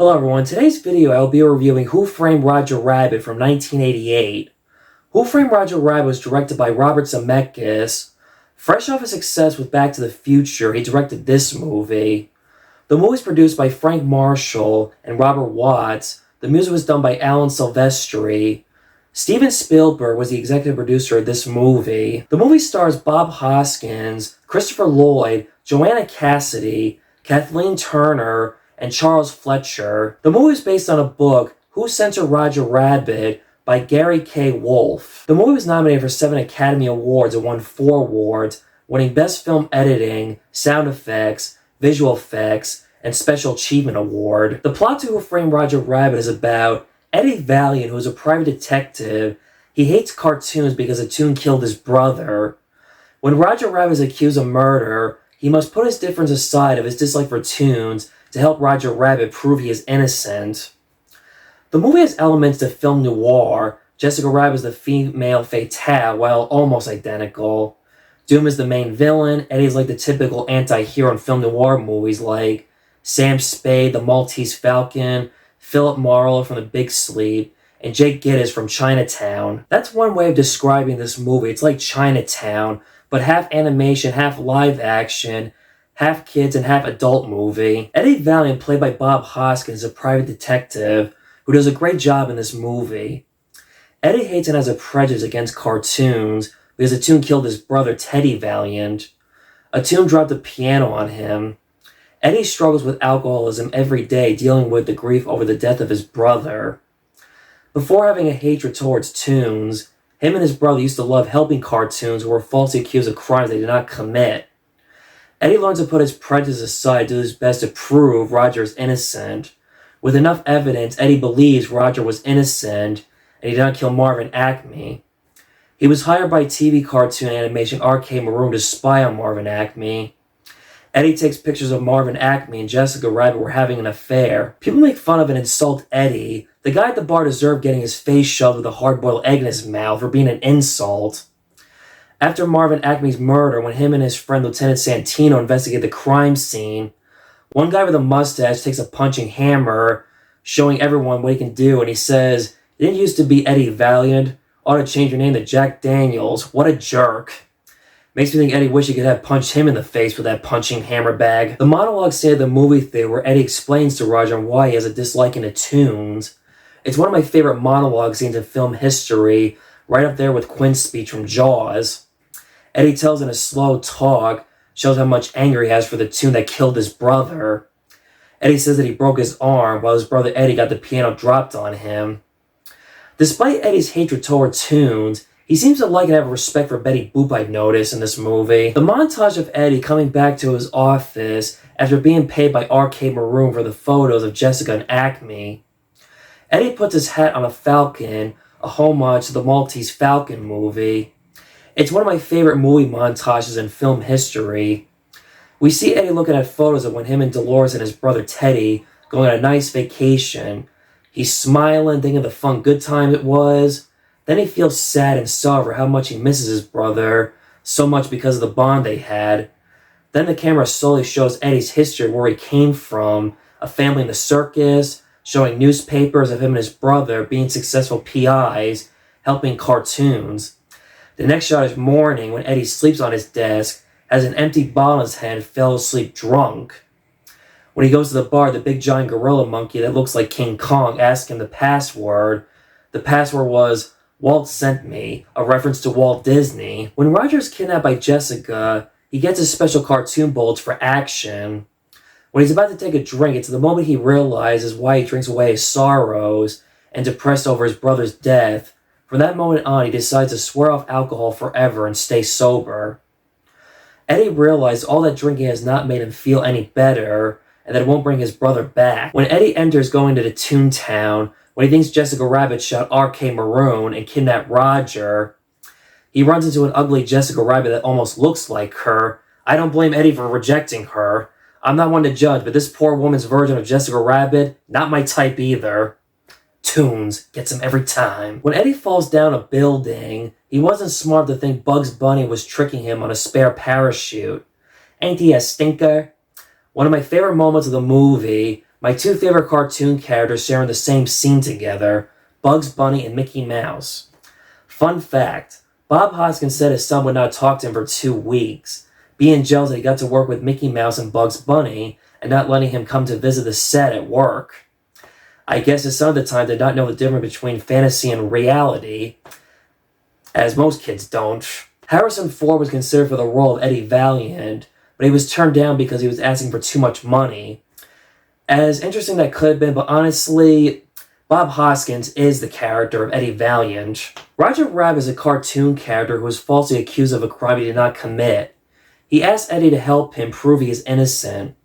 Hello everyone, in today's video I will be reviewing Who Framed Roger Rabbit from 1988. Who Framed Roger Rabbit was directed by Robert Zemeckis. Fresh off his success with Back to the Future, he directed this movie. The movie was produced by Frank Marshall and Robert Watts. The music was done by Alan Silvestri. Steven Spielberg was the executive producer of this movie. The movie stars Bob Hoskins, Christopher Lloyd, Joanna Cassidy, Kathleen Turner, and Charles Fletcher. The movie is based on a book, Who Censored Roger Rabbit, by Gary K. Wolfe. The movie was nominated for 7 Academy Awards and won 4 awards, winning Best Film Editing, Sound Effects, Visual Effects, and Special Achievement Award. The plot to Who Framed Roger Rabbit is about Eddie Valiant, who is a private detective. He hates cartoons because a toon killed his brother. When Roger Rabbit is accused of murder, he must put his difference aside of his dislike for toons to help Roger Rabbit prove he is innocent. The movie has elements to film noir. Jessica Rabbit is the female fatale, while almost identical. Doom is the main villain. Eddie is like the typical anti-hero in film noir movies like Sam Spade, the Maltese Falcon, Philip Marlowe from The Big Sleep, and Jake Gittes from Chinatown. That's one way of describing this movie. It's like Chinatown, but half animation, half live action, half kids and half adult movie. Eddie Valiant, played by Bob Hoskins, is a private detective who does a great job in this movie. Eddie hates and has a prejudice against cartoons because a toon killed his brother Teddy Valiant. A toon dropped a piano on him. Eddie struggles with alcoholism every day, dealing with the grief over the death of his brother. Before having a hatred towards toons, him and his brother used to love helping cartoons who were falsely accused of crimes they did not commit. Eddie learns to put his prejudice aside, do his best to prove Roger is innocent. With enough evidence, Eddie believes Roger was innocent and he did not kill Marvin Acme. He was hired by TV cartoon animation R.K. Maroon to spy on Marvin Acme. Eddie takes pictures of Marvin Acme and Jessica Rabbit were having an affair. People make fun of and insult Eddie. The guy at the bar deserved getting his face shoved with a hard-boiled egg in his mouth for being an insult. After Marvin Acme's murder, when him and his friend Lieutenant Santino investigate the crime scene, one guy with a mustache takes a punching hammer, showing everyone what he can do, and he says, "It didn't used to be Eddie Valiant. Ought to change your name to Jack Daniels. What a jerk." Makes me think Eddie wished he could have punched him in the face with that punching hammer bag. The monologue scene at the movie theater where Eddie explains to Roger why he has a dislike in the toons. It's one of my favorite monologue scenes in film history, right up there with Quinn's speech from Jaws. Eddie tells in a slow talk, shows how much anger he has for the toon that killed his brother. Eddie says that he broke his arm while his brother Eddie got the piano dropped on him. Despite Eddie's hatred toward toons, he seems to like and have respect for Betty Boop, I've noticed in this movie. The montage of Eddie coming back to his office after being paid by R.K. Maroon for the photos of Jessica and Acme. Eddie puts his hat on a falcon, a homage to the Maltese Falcon movie. It's one of my favorite movie montages in film history. We see Eddie looking at photos of when him and Dolores and his brother Teddy going on a nice vacation. He's smiling, thinking of the fun good time it was. Then he feels sad and sorry for how much he misses his brother, so much because of the bond they had. Then the camera slowly shows Eddie's history, where he came from, a family in the circus, showing newspapers of him and his brother being successful PIs, helping cartoons. The next shot is morning when Eddie sleeps on his desk, has an empty bottle in his hand, and fell asleep drunk. When he goes to the bar, the big giant gorilla monkey that looks like King Kong asks him the password. The password was, "Walt sent me," a reference to Walt Disney. When Roger is kidnapped by Jessica, he gets his special cartoon bullets for action. When he's about to take a drink, it's the moment he realizes why he drinks away his sorrows and depressed over his brother's death. From that moment on, he decides to swear off alcohol forever and stay sober. Eddie realizes all that drinking has not made him feel any better, and that it won't bring his brother back. When Eddie enters going to the Toontown, when he thinks Jessica Rabbit shot R.K. Maroon and kidnapped Roger, he runs into an ugly Jessica Rabbit that almost looks like her. I don't blame Eddie for rejecting her. I'm not one to judge, but this poor woman's version of Jessica Rabbit, not my type either. Toons gets him every time. When Eddie falls down a building, he wasn't smart to think Bugs Bunny was tricking him on a spare parachute. Ain't he a stinker? One of my favorite moments of the movie My two favorite cartoon characters sharing the same scene together, Bugs Bunny and Mickey Mouse. Fun fact, Bob Hoskins said his son would not talk to him for 2 weeks, being jealous that he got to work with Mickey Mouse and Bugs Bunny and not letting him come to visit the set at work. I guess his son at the time did not know the difference between fantasy and reality, as most kids don't. Harrison Ford was considered for the role of Eddie Valiant, but he was turned down because he was asking for too much money. As interesting that could have been, but honestly, Bob Hoskins is the character of Eddie Valiant. Roger Rabbit is a cartoon character who was falsely accused of a crime he did not commit. He asked Eddie to help him prove he is innocent.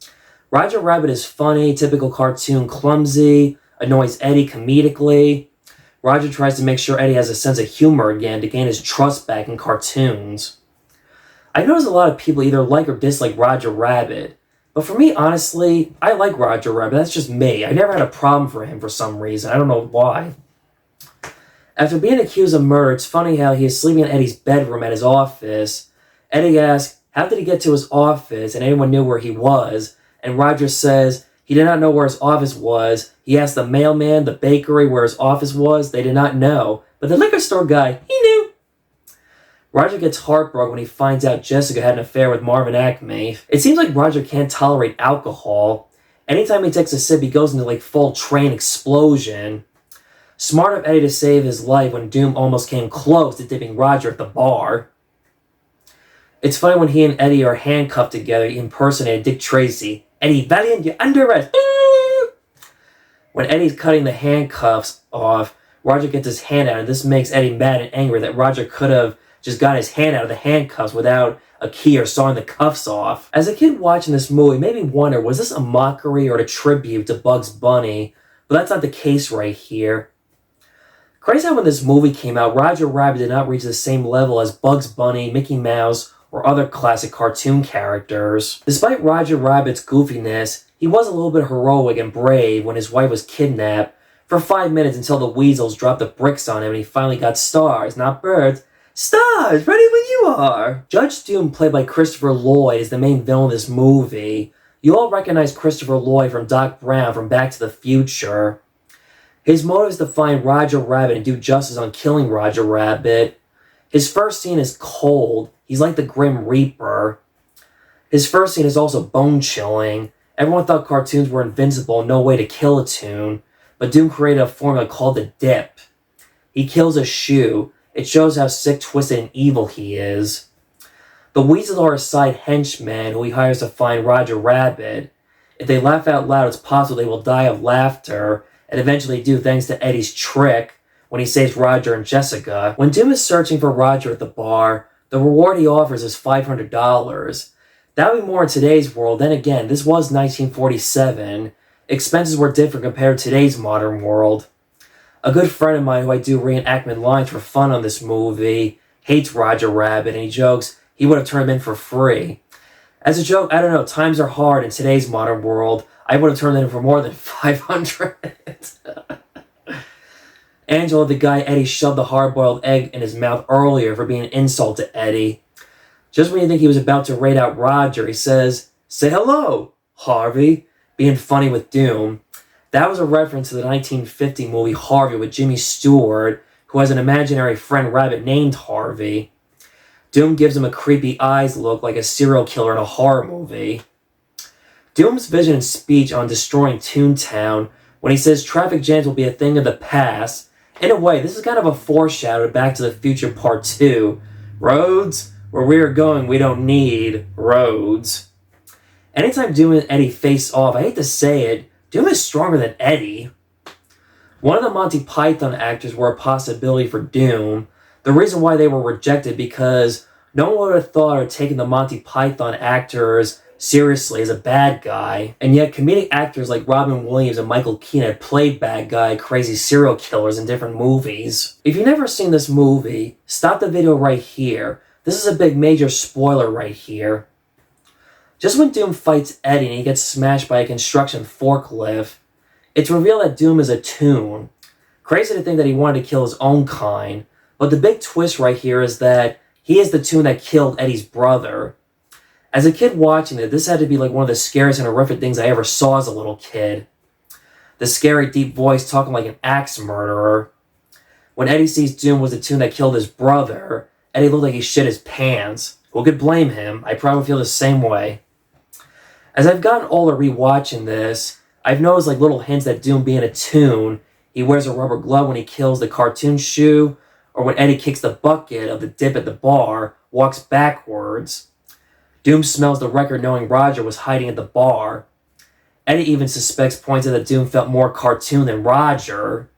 Roger Rabbit is funny, typical cartoon, clumsy, annoys Eddie comedically. Roger tries to make sure Eddie has a sense of humor again to gain his trust back in cartoons. I've noticed a lot of people either like or dislike Roger Rabbit, but for me, honestly, I like Roger Rabbit. That's just me. I never had a problem for him for some reason. I don't know why. After being accused of murder, it's funny how he is sleeping in Eddie's bedroom at his office. Eddie asks, how did he get to his office, and anyone knew where he was? And Roger says, he did not know where his office was. He asked the mailman, the bakery, where his office was. They did not know. But the liquor store guy, he knew. Roger gets heartbroken when he finds out Jessica had an affair with Marvin Acme. It seems like Roger can't tolerate alcohol. Anytime he takes a sip, he goes into full train explosion. Smart of Eddie to save his life when Doom almost came close to tipping Roger at the bar. It's funny when he and Eddie are handcuffed together, he impersonated Dick Tracy. Eddie Valiant, you're under arrest. When Eddie's cutting the handcuffs off, Roger gets his hand out, and this makes Eddie mad and angry that Roger could have just got his hand out of the handcuffs without a key or sawing the cuffs off. As a kid watching this movie, it made me wonder, was this a mockery or a tribute to Bugs Bunny? But that's not the case right here. Crazy how when this movie came out, Roger Rabbit did not reach the same level as Bugs Bunny, Mickey Mouse, or other classic cartoon characters. Despite Roger Rabbit's goofiness, he was a little bit heroic and brave when his wife was kidnapped for 5 minutes until the weasels dropped the bricks on him and he finally got stars, not birds. Stars! Ready when you are! Judge Doom, played by Christopher Lloyd, is the main villain of this movie. You all recognize Christopher Lloyd from Doc Brown from Back to the Future. His motive is to find Roger Rabbit and do justice on killing Roger Rabbit. His first scene is cold. He's like the Grim Reaper. His first scene is also bone-chilling. Everyone thought cartoons were invincible and no way to kill a toon, but Doom created a formula called the dip. He kills a shoe. It shows how sick, twisted, and evil he is. The weasels are a side henchman who he hires to find Roger Rabbit. If they laugh out loud, it's possible they will die of laughter, and eventually do thanks to Eddie's trick when he saves Roger and Jessica. When Doom is searching for Roger at the bar, the reward he offers is $500. That would be more in today's world. Then again, this was 1947. Expenses were different compared to today's modern world. A good friend of mine who I do reenactment lines for fun on this movie hates Roger Rabbit, and he jokes he would have turned him in for free. As a joke, I don't know, times are hard in today's modern world. I would have turned him in for more than $500. Angelo, the guy Eddie shoved the hard-boiled egg in his mouth earlier for being an insult to Eddie. Just when you think he was about to raid out Roger, he says, "Say hello, Harvey," being funny with Doom. That was a reference to the 1950 movie Harvey with Jimmy Stewart, who has an imaginary friend rabbit named Harvey. Doom gives him a creepy eyes look like a serial killer in a horror movie. Doom's vision and speech on destroying Toontown, when he says traffic jams will be a thing of the past, in a way, this is kind of a foreshadow to Back to the Future Part 2. Roads? Where we're going, we don't need roads. Anytime Doom and Eddie face off, I hate to say it, Doom is stronger than Eddie. One of the Monty Python actors were a possibility for Doom. The reason why they were rejected because no one would have thought or taken the Monty Python actors seriously as a bad guy, and yet comedic actors like Robin Williams and Michael Keaton had played bad guy, crazy serial killers in different movies. If you've never seen this movie, stop the video right here. This is a big major spoiler right here. Just when Doom fights Eddie and he gets smashed by a construction forklift, it's revealed that Doom is a toon. Crazy to think that he wanted to kill his own kind, but the big twist right here is that he is the toon that killed Eddie's brother. As a kid watching it, this had to be like one of the scariest and horrific things I ever saw as a little kid. The scary deep voice talking like an axe murderer. When Eddie sees Doom was the Toon that killed his brother, Eddie looked like he shit his pants. Who could blame him? I probably feel the same way. As I've gotten older rewatching this, I've noticed like little hints that Doom being a Toon, he wears a rubber glove when he kills the cartoon shoe, or when Eddie kicks the bucket of the dip at the bar, walks backwards. Doom smells the record knowing Roger was hiding at the bar. Eddie even points out that Doom felt more cartoon than Roger.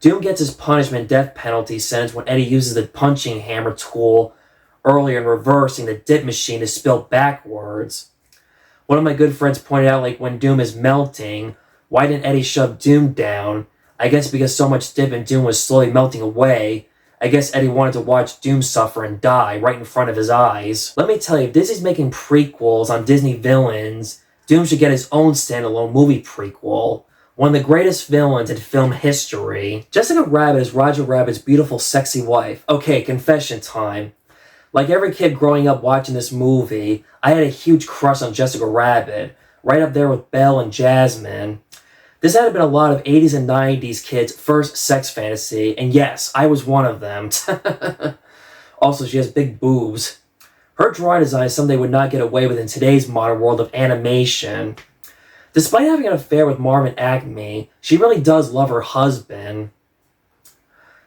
Doom gets his punishment death penalty sentence when Eddie uses the punching hammer tool earlier in reversing the dip machine to spill backwards. One of my good friends pointed out, like, when Doom is melting, why didn't Eddie shove Doom down? I guess because so much dip and Doom was slowly melting away. I guess Eddie wanted to watch Doom suffer and die right in front of his eyes. Let me tell you, if Disney's making prequels on Disney villains, Doom should get his own standalone movie prequel. One of the greatest villains in film history. Jessica Rabbit is Roger Rabbit's beautiful, sexy wife. Okay, confession time. Like every kid growing up watching this movie, I had a huge crush on Jessica Rabbit, right up there with Belle and Jasmine. This had been a lot of 80s and 90s kids' first sex fantasy, and yes, I was one of them. Also, she has big boobs. Her drawing design is something they would not get away with in today's modern world of animation. Despite having an affair with Marvin Acme, she really does love her husband.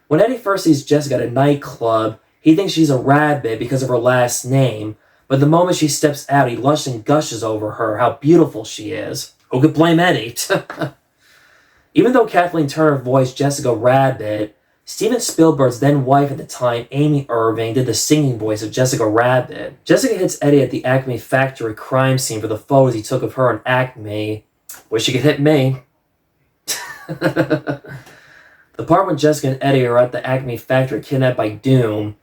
When Eddie first sees Jessica at a nightclub, he thinks she's a rabbit because of her last name, but the moment she steps out, he lushes and gushes over her, how beautiful she is. Who could blame Eddie? Even though Kathleen Turner voiced Jessica Rabbit, Steven Spielberg's then-wife at the time, Amy Irving, did the singing voice of Jessica Rabbit. Jessica hits Eddie at the Acme factory crime scene for the photos he took of her and Acme. Wish she could hit me. The part when Jessica and Eddie are at the Acme factory kidnapped by Doom,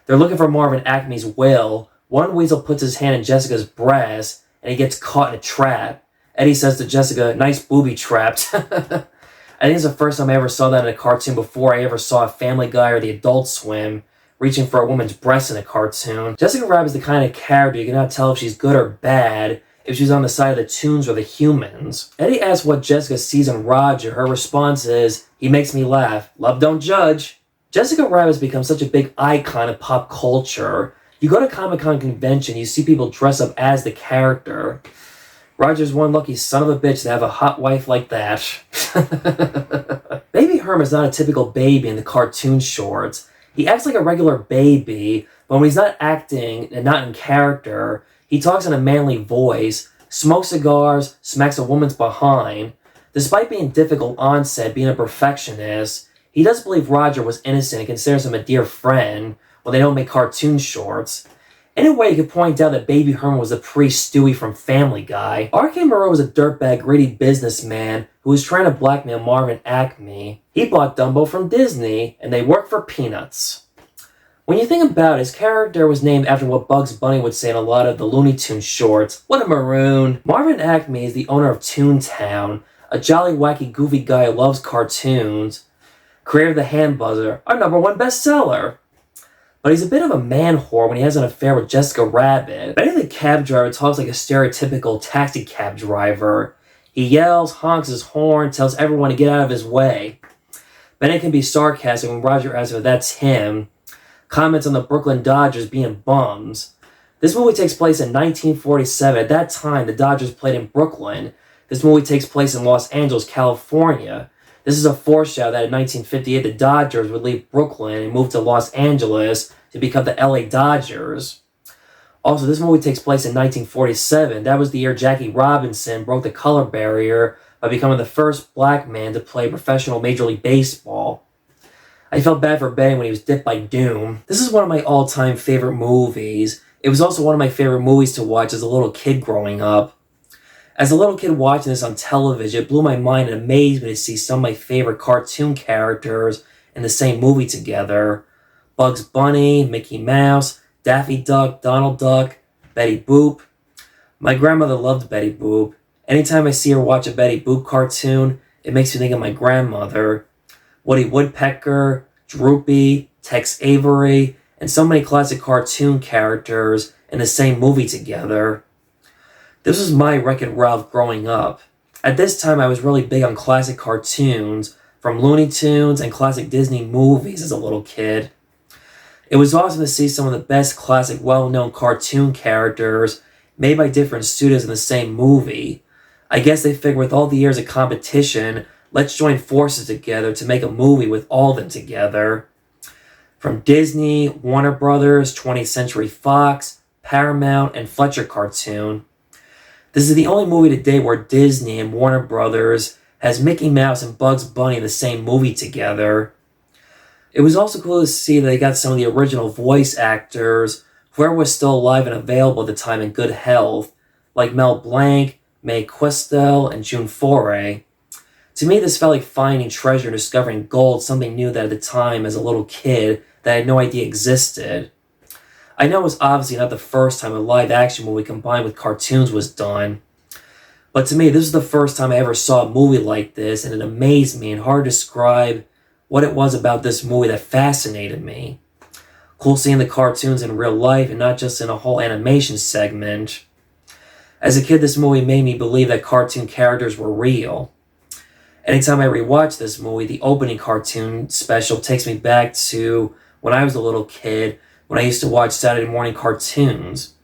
they're looking for Marvin Acme's will. One weasel puts his hand in Jessica's breast, and he gets caught in a trap. Eddie says to Jessica, "Nice booby trapped." I think it's the first time I ever saw that in a cartoon before I ever saw a Family Guy or the Adult Swim reaching for a woman's breast in a cartoon. Jessica Rabbit is the kind of character you cannot tell if she's good or bad, if she's on the side of the Toons or the humans. Eddie asks what Jessica sees in Roger. Her response is, "He makes me laugh. Love don't judge." Jessica Rabbit has become such a big icon of pop culture. You go to Comic-Con convention, you see people dress up as the character. Roger's one lucky son of a bitch to have a hot wife like that. Baby Herman's not a typical baby in the cartoon shorts. He acts like a regular baby, but when he's not acting and not in character, he talks in a manly voice, smokes cigars, smacks a woman's behind. Despite being difficult on set, being a perfectionist, he does believe Roger was innocent and considers him a dear friend when they don't make cartoon shorts. In a way, you could point out that Baby Herman was the priest Stewie from Family Guy. R.K. Moreau was a dirtbag, greedy businessman who was trying to blackmail Marvin Acme. He bought Dumbo from Disney, and they worked for peanuts. When you think about it, his character was named after what Bugs Bunny would say in a lot of the Looney Tunes shorts. What a maroon! Marvin Acme is the owner of Toontown, a jolly, wacky, goofy guy who loves cartoons. Creator of the Hand Buzzer, our #1 bestseller. But he's a bit of a man whore when he has an affair with Jessica Rabbit. Benny the cab driver talks like a stereotypical taxi cab driver. He yells, honks his horn, tells everyone to get out of his way. Benny can be sarcastic when Roger asks if that's him. Comments on the Brooklyn Dodgers being bums. This movie takes place in 1947. At that time, the Dodgers played in Brooklyn. This movie takes place in Los Angeles, California. This is a foreshadow that in 1958 the Dodgers would leave Brooklyn and move to Los Angeles to become the LA Dodgers. Also, this movie takes place in 1947. That was the year Jackie Robinson broke the color barrier by becoming the first black man to play professional Major League Baseball. I felt bad for Benny when he was dipped by Doom. This is one of my all-time favorite movies. It was also one of my favorite movies to watch as a little kid growing up. As a little kid watching this on television, it blew my mind and amazed me to see some of my favorite cartoon characters in the same movie together. Bugs Bunny, Mickey Mouse, Daffy Duck, Donald Duck, Betty Boop. My grandmother loved Betty Boop. Anytime I see her watch a Betty Boop cartoon, it makes me think of my grandmother. Woody Woodpecker, Droopy, Tex Avery, and so many classic cartoon characters in the same movie together. This was my Wreck-It Ralph growing up. At this time, I was really big on classic cartoons, from Looney Tunes and classic Disney movies as a little kid. It was awesome to see some of the best classic well-known cartoon characters made by different studios in the same movie. I guess they figured with all the years of competition, let's join forces together to make a movie with all of them together. From Disney, Warner Brothers, 20th Century Fox, Paramount, and Fletcher Cartoon. This is the only movie to date where Disney and Warner Brothers has Mickey Mouse and Bugs Bunny in the same movie together. It was also cool to see that they got some of the original voice actors, whoever was still alive and available at the time in good health, like Mel Blanc, Mae Questel, and June Foray. To me, this felt like finding treasure and discovering gold, something new that at the time, as a little kid, that I had no idea existed. I know it was obviously not the first time a live-action movie combined with cartoons was done, but to me, this was the first time I ever saw a movie like this, and it amazed me and hard to describe what it was about this movie that fascinated me. Cool seeing the cartoons in real life and not just in a whole animation segment. As a kid, this movie made me believe that cartoon characters were real. Anytime I rewatch this movie, the opening cartoon special takes me back to when I was a little kid, when I used to watch Saturday morning cartoons.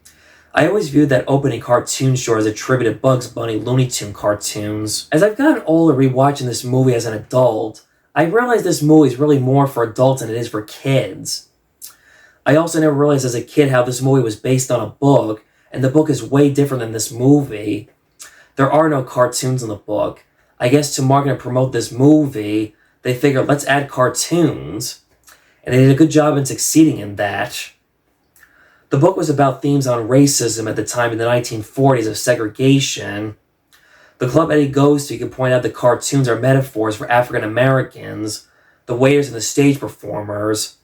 I always viewed that opening cartoon show as a tribute to Bugs Bunny Looney Tune cartoons. As I've gotten older rewatching this movie as an adult, I realized this movie is really more for adults than it is for kids. I also never realized as a kid how this movie was based on a book, and the book is way different than this movie. There are no cartoons in the book. I guess to market and promote this movie, they figured let's add cartoons, and they did a good job in succeeding in that. The book was about themes on racism at the time in the 1940s of segregation. The club Eddie goes to, you can point out the cartoons are metaphors for African Americans, the waiters and the stage performers.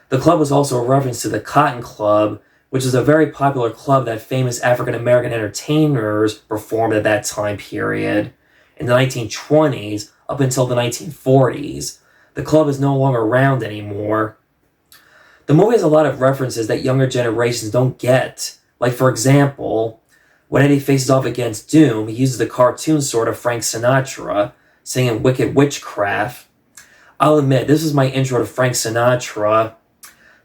The club was also a reference to the Cotton Club, which is a very popular club that famous African American entertainers performed at that time period. In the 1920s up until the 1940s. The club is no longer around anymore. The movie has a lot of references that younger generations don't get. Like, for example, when Eddie faces off against Doom, he uses the cartoon sword of Frank Sinatra, singing Wicked Witchcraft. I'll admit, this was my intro to Frank Sinatra.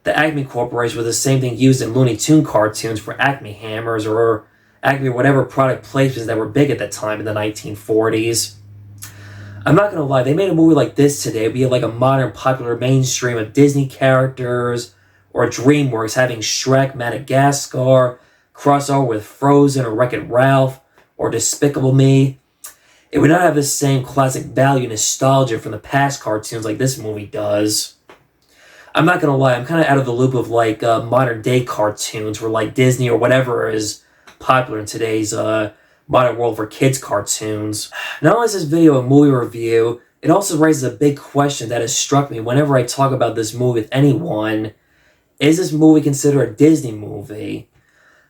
The Acme Corporation was the same thing used in Looney Tune cartoons for Acme hammers or Acme whatever product placements that were big at the time in the 1940s. I'm not going to lie, they made a movie like this today, be it like a modern popular mainstream of Disney characters, or DreamWorks having Shrek, Madagascar, crossover with Frozen or Wreck-It Ralph, or Despicable Me. It would not have the same classic value nostalgia from the past cartoons like this movie does. I'm not going to lie, I'm kind of out of the loop of like modern day cartoons where like Disney or whatever is popular in today's modern world for kids cartoons. Not only is this video a movie review, it also raises a big question that has struck me whenever I talk about this movie with anyone. Is this movie considered a Disney movie?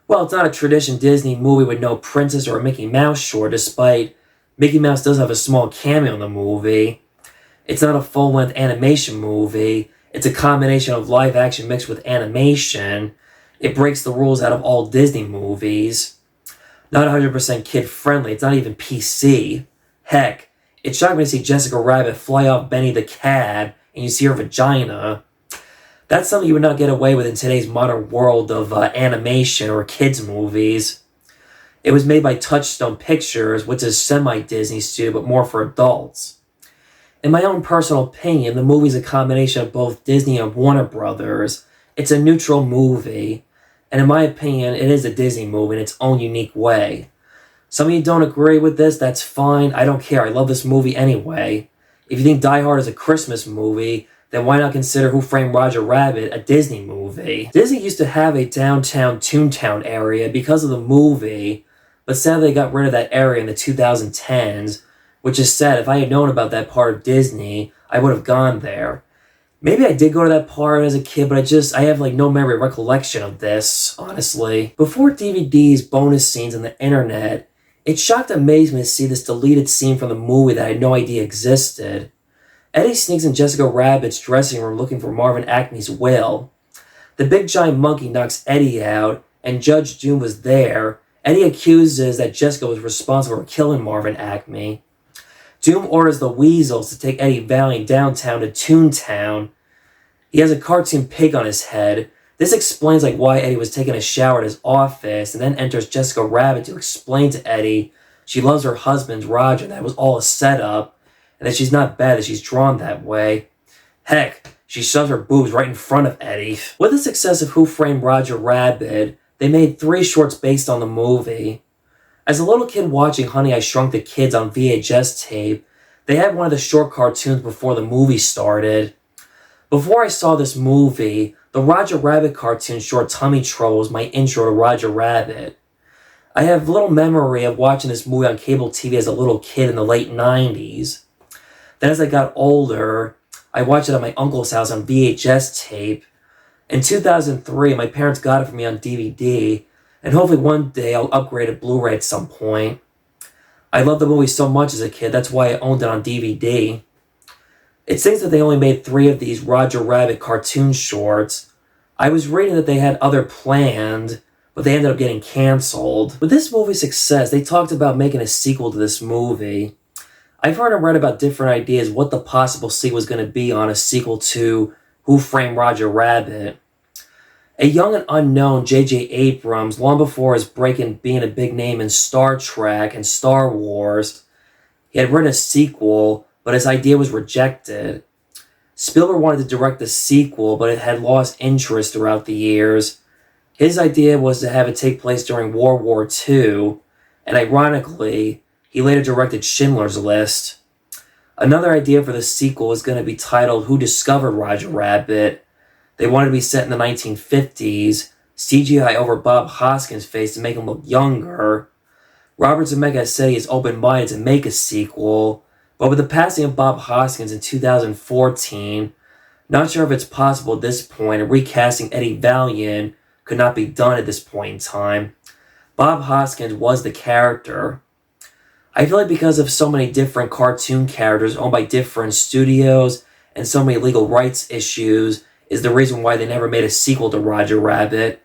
Well, it's not a traditional Disney movie with no princess or a Mickey Mouse short, despite Mickey Mouse does have a small cameo in the movie. It's not a full-length animation movie. It's a combination of live action mixed with animation. It breaks the rules out of all Disney movies. Not 100% kid-friendly. It's not even PC. Heck, it shocked me to see Jessica Rabbit fly off Benny the Cab and you see her vagina. That's something you would not get away with in today's modern world of animation or kids movies. It was made by Touchstone Pictures, which is semi-Disney studio, but more for adults. In my own personal opinion, the movie is a combination of both Disney and Warner Brothers. It's a neutral movie. And in my opinion, it is a Disney movie in its own unique way. Some of you don't agree with this, that's fine. I don't care. I love this movie anyway. If you think Die Hard is a Christmas movie, then why not consider Who Framed Roger Rabbit a Disney movie? Disney used to have a downtown Toontown area because of the movie, but sadly they got rid of that area in the 2010s, which is sad. If I had known about that part of Disney, I would have gone there. Maybe I did go to that part as a kid, but I have like no memory or recollection of this, honestly. Before DVDs, bonus scenes, and the internet, it shocked and amazed me to see this deleted scene from the movie that I had no idea existed. Eddie sneaks in Jessica Rabbit's dressing room looking for Marvin Acme's will. The big giant monkey knocks Eddie out, and Judge Doom was there, Eddie accuses that Jessica was responsible for killing Marvin Acme. Doom orders the Weasels to take Eddie Valiant downtown to Toontown. He has a cartoon pig on his head. This explains why Eddie was taking a shower at his office, and then enters Jessica Rabbit to explain to Eddie she loves her husband, Roger, and that it was all a setup, and that she's not bad, that she's drawn that way. Heck, she shoves her boobs right in front of Eddie. With the success of Who Framed Roger Rabbit, they made 3 shorts based on the movie. As a little kid watching Honey, I Shrunk the Kids on VHS tape, they had one of the short cartoons before the movie started. Before I saw this movie, the Roger Rabbit cartoon short Tummy Trouble was my intro to Roger Rabbit. I have little memory of watching this movie on cable TV as a little kid in the late 90s. Then as I got older, I watched it at my uncle's house on VHS tape. In 2003, my parents got it for me on DVD, and hopefully one day I'll upgrade to Blu-ray at some point. I loved the movie so much as a kid, that's why I owned it on DVD. It seems that they only made 3 of these Roger Rabbit cartoon shorts. I was reading that they had other planned, but they ended up getting canceled. With this movie's success, they talked about making a sequel to this movie. I've heard and read about different ideas what the possible sequel was going to be on a sequel to Who Framed Roger Rabbit. A young and unknown J.J. Abrams, long before his break in being a big name in Star Trek and Star Wars, he had written a sequel, but his idea was rejected. Spielberg wanted to direct the sequel, but it had lost interest throughout the years. His idea was to have it take place during World War II, and ironically, he later directed Schindler's List. Another idea for the sequel was going to be titled Who Discovered Roger Rabbit. They wanted to be set in the 1950s, CGI over Bob Hoskins' face to make him look younger. Robert Zemeckis said he is open-minded to make a sequel, but with the passing of Bob Hoskins in 2014, not sure if it's possible at this point, and recasting Eddie Valiant could not be done at this point in time. Bob Hoskins was the character. I feel like because of so many different cartoon characters owned by different studios and so many legal rights issues is the reason why they never made a sequel to Roger Rabbit.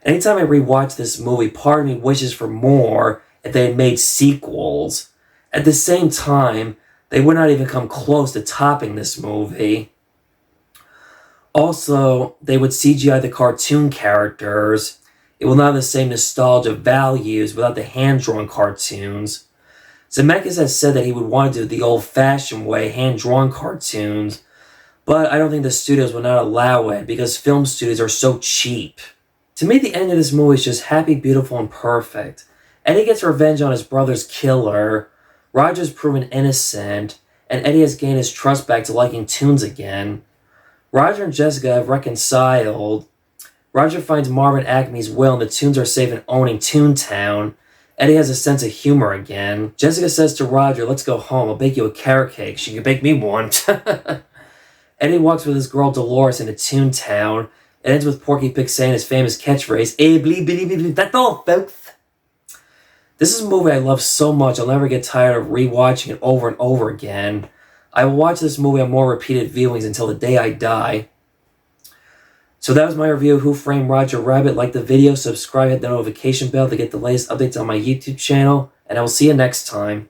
Anytime I rewatch this movie, part of me wishes for more if they had made sequels. At the same time, they would not even come close to topping this movie. Also, they would CGI the cartoon characters. It will not have the same nostalgia values without the hand-drawn cartoons. Zemeckis has said that he would want to do it the old-fashioned way, hand-drawn cartoons, but I don't think the studios would not allow it because film studios are so cheap. To me, the end of this movie is just happy, beautiful, and perfect. Eddie gets revenge on his brother's killer, Roger's proven innocent, and Eddie has gained his trust back to liking tunes again. Roger and Jessica have reconciled. Roger finds Marvin Acme's will and the tunes are safe in owning Toontown. Eddie has a sense of humor again. Jessica says to Roger, "Let's go home. I'll bake you a carrot cake. She can bake me one." Eddie walks with his girl Dolores into Toontown. It ends with Porky Pig saying his famous catchphrase, "Eh, blee, blee, blee, blee, that's all, folks." This is a movie I love so much I'll never get tired of rewatching it over and over again. I will watch this movie on more repeated viewings until the day I die. So that was my review of Who Framed Roger Rabbit. Like the video, subscribe, hit the notification bell to get the latest updates on my YouTube channel, and I will see you next time.